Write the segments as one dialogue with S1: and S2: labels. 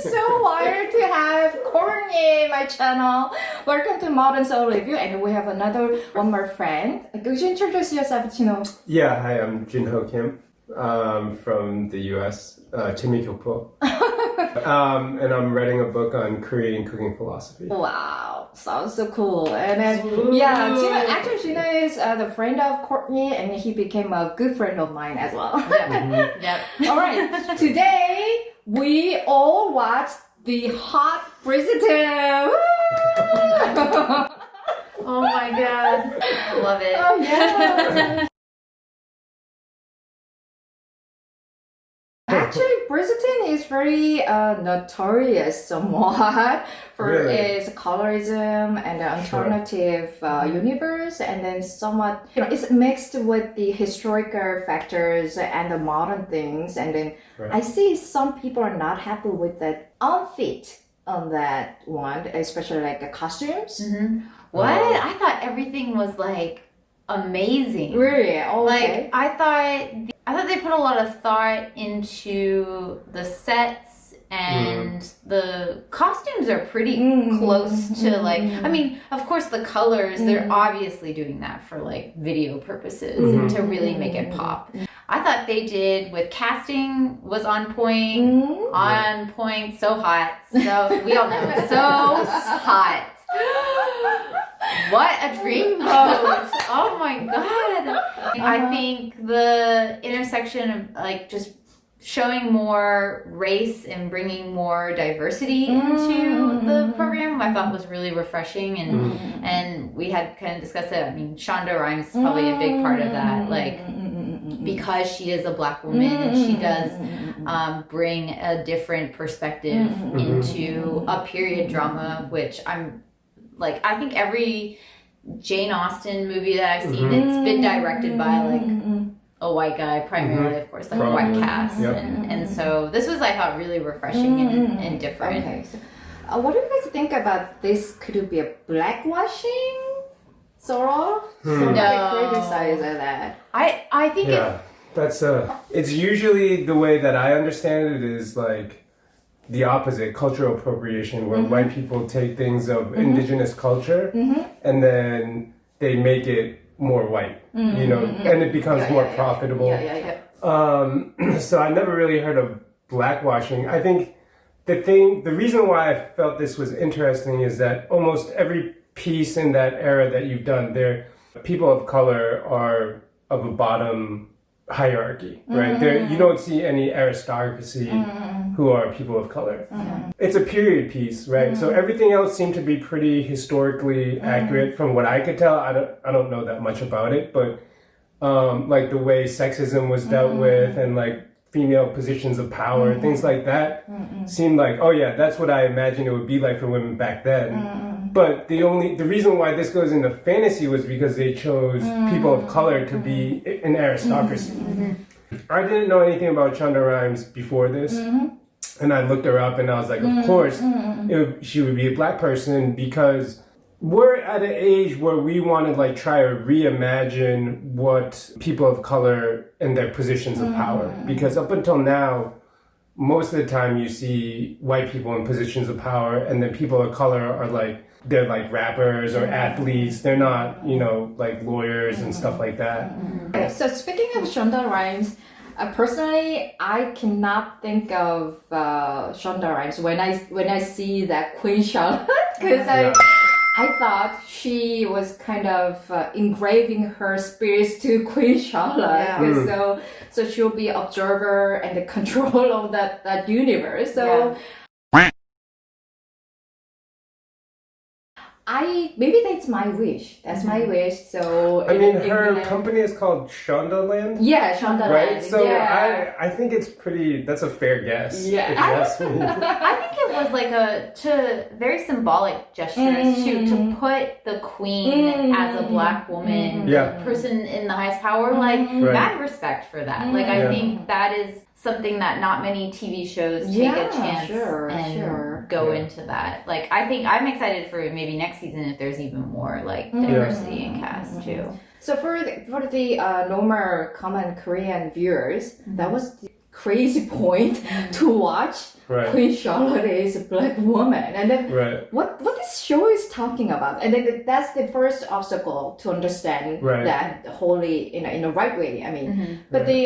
S1: so honored to have Courtney in my channel. Welcome to Modern Soul Review, and we have one more friend. Could you introduce yourself, Jinho?
S2: Yeah, hi, I'm Jinho Kim from the US, 재미교포. And I'm writing a book on Korean cooking philosophy.
S1: Wow, sounds so cool. And then, yeah, Jinho is the friend of Courtney, and he became a good friend of mine as well.
S3: Yep.
S1: All right, today we all watched the hot Bridgerton.
S3: Oh my god. Love it.
S1: Oh, yeah. Actually, Bridgerton is very notorious somewhat for its colorism and the alternative universe, and then somewhat, it's mixed with the historical factors and the modern things, and then I see some people are not happy with that outfit on that one, especially like the costumes.
S3: Mm-hmm. What? I thought everything was like amazing.
S1: Really? Oh, okay.
S3: Like I thought they put a lot of thought into the sets, and the costumes are pretty close to like, I mean, of course the colors, they're obviously doing that for like video purposes and to really make it pop. I thought they did with casting was on point, so hot. So we all know, so hot. What a dream boat! Oh my god! I think the intersection of like just showing more race and bringing more diversity into the program, I thought was really refreshing, and we had kind of discussed it. I mean, Shonda Rhimes is probably a big part of that, like because she is a Black woman and she does bring a different perspective into a period drama, which I think every Jane Austen movie that I've seen, it's been directed by like a white guy, primarily, of course, like a white cast. Yep. And so this was, I thought, really refreshing and different.
S1: Okay, so what do you guys think about this? Could it be a blackwashing, sort of? Somebody criticize that.
S3: I think
S2: it's usually the way that I understand it is like the opposite, cultural appropriation, where white people take things of indigenous culture and then they make it more white, and it becomes more profitable. So I never really heard of blackwashing. I think the reason why I felt this was interesting is that almost every piece in that era that you've done, people of color are of a bottom hierarchy, right? You don't see any aristocracy who are people of color. It's a period piece, right? So everything else seemed to be pretty historically accurate from what I could tell. I don't know that much about it, but like the way sexism was dealt with and like female positions of power, things like that seemed like, oh yeah, that's what I imagined it would be like for women back then. But the reason why this goes into fantasy was because they chose people of color to be an aristocracy. I didn't know anything about Shonda Rhimes before this, and I looked her up and I was like, of course, she would be a Black person, because we're at an age where we want to like try to reimagine what people of color and their positions of power, because up until now, most of the time you see white people in positions of power, and then people of color are like, they're like rappers or athletes. They're not, like lawyers and stuff like that.
S1: Okay, so speaking of Shonda Rhimes, personally, I cannot think of Shonda Rhimes when I see that Queen Charlotte, because I thought she was kind of engraving her spirits to Queen Charlotte, so she'll be observer and the control of that universe. So. Maybe that's my wish. That's my wish. So
S2: I mean, her company is called Shondaland.
S1: Yeah, Shondaland.
S2: Right. So I think it's that's a fair guess.
S1: Yeah.
S2: If you ask me.
S3: I think it was like a very symbolic gesture to put the queen as a Black woman, person in the highest power. Like mad respect for that. Like I think that is something that not many TV shows take a chance and go into that. Like I think I'm excited for maybe next season if there's even more like diversity in cast too.
S1: So for the normal common Korean viewers, that was the crazy point to watch
S2: Right.
S1: Queen Charlotte is a black woman, and then
S2: Right.
S1: what this show is talking about, and then that's the first obstacle to understand
S2: Right.
S1: that wholly in a right way. I mean, but the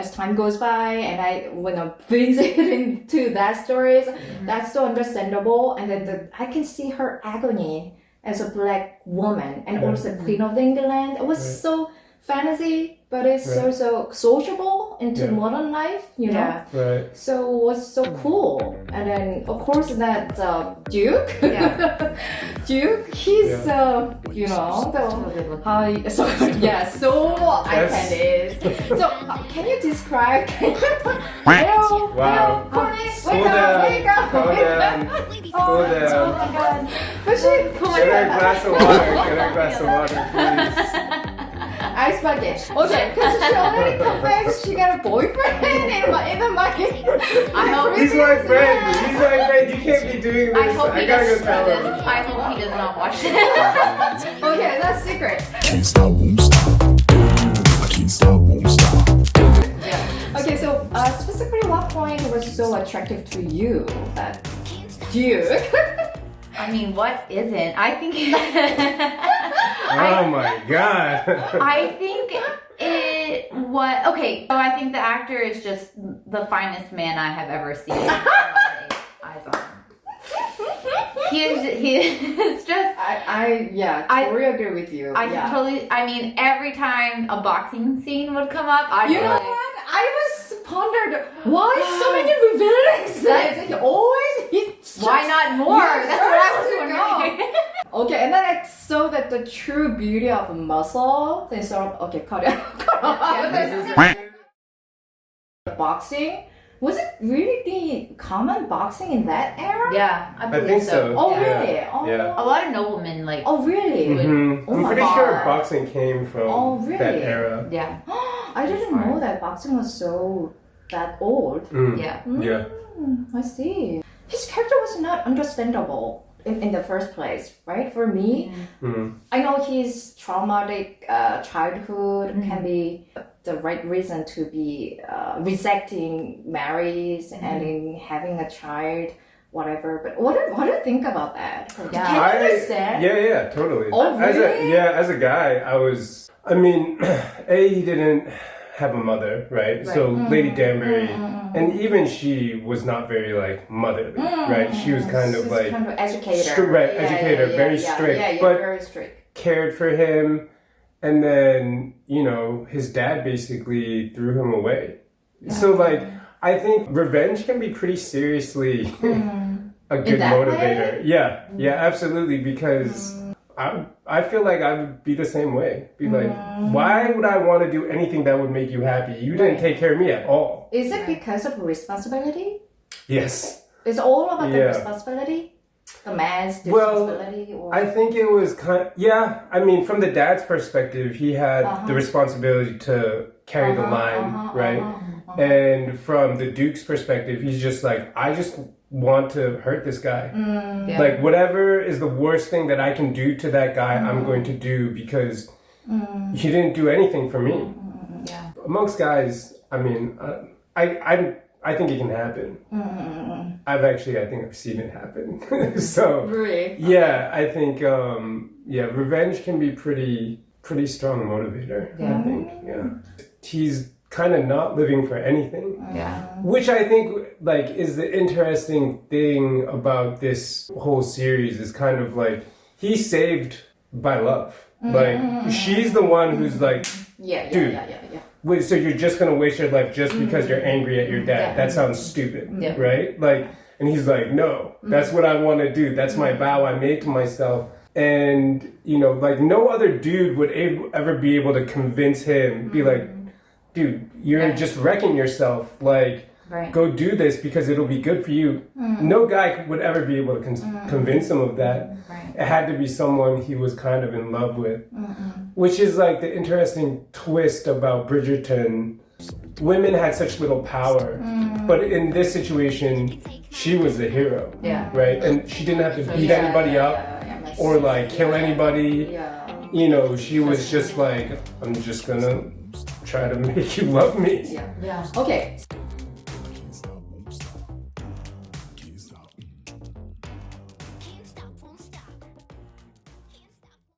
S1: as time goes by, and when I visit into that stories, that's so understandable, and then I can see her agony as a black woman, and also Queen of England. It was so fantasy, but it's so sociable into modern life, you know.
S3: Yeah.
S2: Right.
S1: So it was so cool. And then of course that Duke,
S3: Yeah.
S1: Duke, he's
S3: So
S1: iconic. So can you describe?
S2: Wow.
S1: Honey,
S2: Slow
S1: wake up,
S2: down.
S1: wake up,
S2: Calm
S1: wake
S2: down.
S1: up.
S2: Slow down.
S1: Oh my god. But she,
S2: Get her a glass of water. Get her a glass of water, please.
S1: Ice bucket. Okay, because she already confessed she got a boyfriend in the market.
S3: I hope
S2: He's my friend. He's my friend. You can't be doing this.
S3: I hope he
S2: gotta go
S3: doesn't
S2: tell
S3: see
S2: him.
S3: this. I hope he does not watch this.
S1: Okay, that's secret.
S4: Can't stop, won't stop. I can't stop, won't stop.
S1: Okay, so specifically what point was so attractive to you that Duke?
S3: I mean, what isn't? I think.
S2: Oh my god.
S3: I think it was okay. So I think the actor is just the finest man I have ever seen. Eyes on him. He is just.
S1: I totally agree with you.
S3: I can totally. I mean, every time a boxing scene would come up, I'd
S1: You
S3: be
S1: know
S3: like,
S1: what? I was pondered why so many villains. He always hits.
S3: why not more?
S1: Yeah,
S3: That's what I was
S1: there you go.
S3: wondering.
S1: Okay, and then I saw that the true beauty of muscle. They sort of cut it. Boxing. Was it really the common boxing in that era?
S3: Yeah, I believe
S2: think so.
S1: Oh
S3: Yeah.
S1: really? Oh.
S2: Yeah.
S3: A lot of noblemen like.
S1: Oh really?
S2: Mhm.
S1: Oh
S2: I'm
S1: my
S2: pretty
S1: God.
S2: sure boxing came from
S1: Oh, really?
S2: that era.
S3: Yeah,
S1: I didn't know that boxing was so that old.
S2: Mm.
S3: yeah.
S2: Yeah.
S1: I see. His character was not understandable in the first place, right? For me,
S2: Mm.
S1: I know his traumatic childhood can be the right reason to be rejecting marriage and in having a child, whatever. But what do you think about that?
S3: Yeah.
S1: Can you understand?
S2: Yeah, totally.
S1: Oh, really?
S2: As a guy, I mean, he didn't have a mother, right? So Lady Danbury, and even she was not very like motherly, right? She was kind of
S1: She's
S2: like
S1: kind of educator.
S2: educator, very strict, but
S1: very strict.
S2: cared for him, and then his dad basically threw him away. So like I think revenge can be pretty seriously a good
S1: that
S2: motivator. Yeah, absolutely, because I feel like I would be the same way. Be like, why would I want to do anything that would make you happy? You didn't take care of me at all.
S1: Is it because of responsibility?
S2: Yes.
S1: It's all about the
S2: Yeah.
S1: responsibility? The man's
S2: Well,
S1: responsibility? Or...
S2: I think it was I mean, from the dad's perspective, he had the responsibility to carry the line, right? And from the Duke's perspective, he's just like, I just want to hurt this guy.
S3: Yeah.
S2: Like, whatever is the worst thing that I can do to that guy, I'm going to do because he didn't do anything for me.
S3: Yeah.
S2: Amongst guys, I mean, I think it can happen. I think I've seen it happen. So,
S1: Really?
S2: yeah, I think, revenge can be pretty strong motivator. I think, yeah. He's kind of not living for anything.
S3: Yeah.
S2: Which I think like is the interesting thing about this whole series is kind of like he's saved by love. Like she's the one who's like, Dude. wait, so you're just gonna waste your life just because you're angry at your dad?
S3: Yeah.
S2: That sounds stupid,
S3: Yeah.
S2: right? Like, and he's like, no, that's what I want to do. That's my vow I made to myself. And like no other dude would ever be able to convince him, be like, dude, you're just wrecking yourself. Like,
S3: Right.
S2: go do this because it'll be good for you. No guy would ever be able to convince him of that.
S3: Right.
S2: It had to be someone he was kind of in love with. Which is like the interesting twist about Bridgerton. Women had such little power. But in this situation, she was the hero.
S3: Yeah.
S2: Right? And she didn't have to beat anybody up or like kill anybody. She was just like, I'm just gonna try to make you love me.
S1: Okay.